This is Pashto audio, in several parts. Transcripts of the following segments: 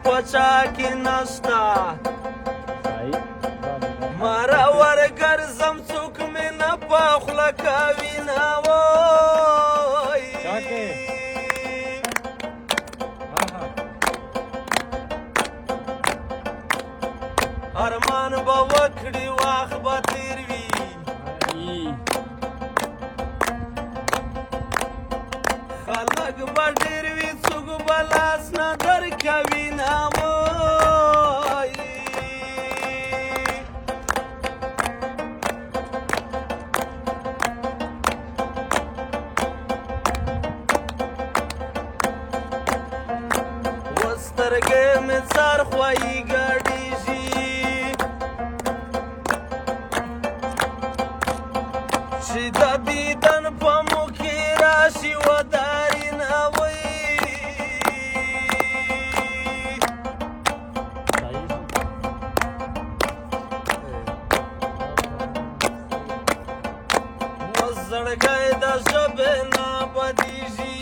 پچا کې نشته مره ورګرځم څوک مې نه په خوله کوي نه وای ارمان به وکړي وخت به تیر وي خلک به ډېر وي څوک به لاس نه درکوي نه وای وسترګې مې څرخوایي ګډېږي چې د دیدن په مخ کې راشي وداري نه وای زړګی د ژبې نه بدېږي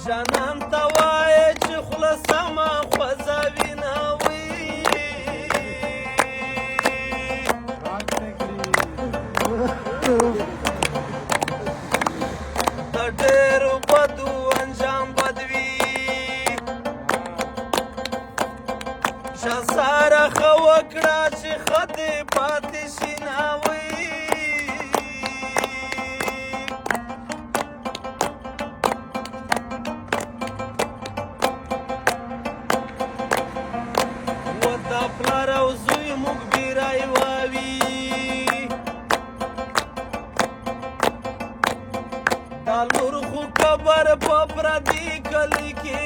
جانان ته وایې چې خوله سمه خوځوي نه وي د ډېرو بدو انجام بد وي شهساره ښه وکړه چې ښه دې پاتې شي نه وي و د پلار او زوی موږ بیرای واوي دا لور خو قبر په پردي کلي کې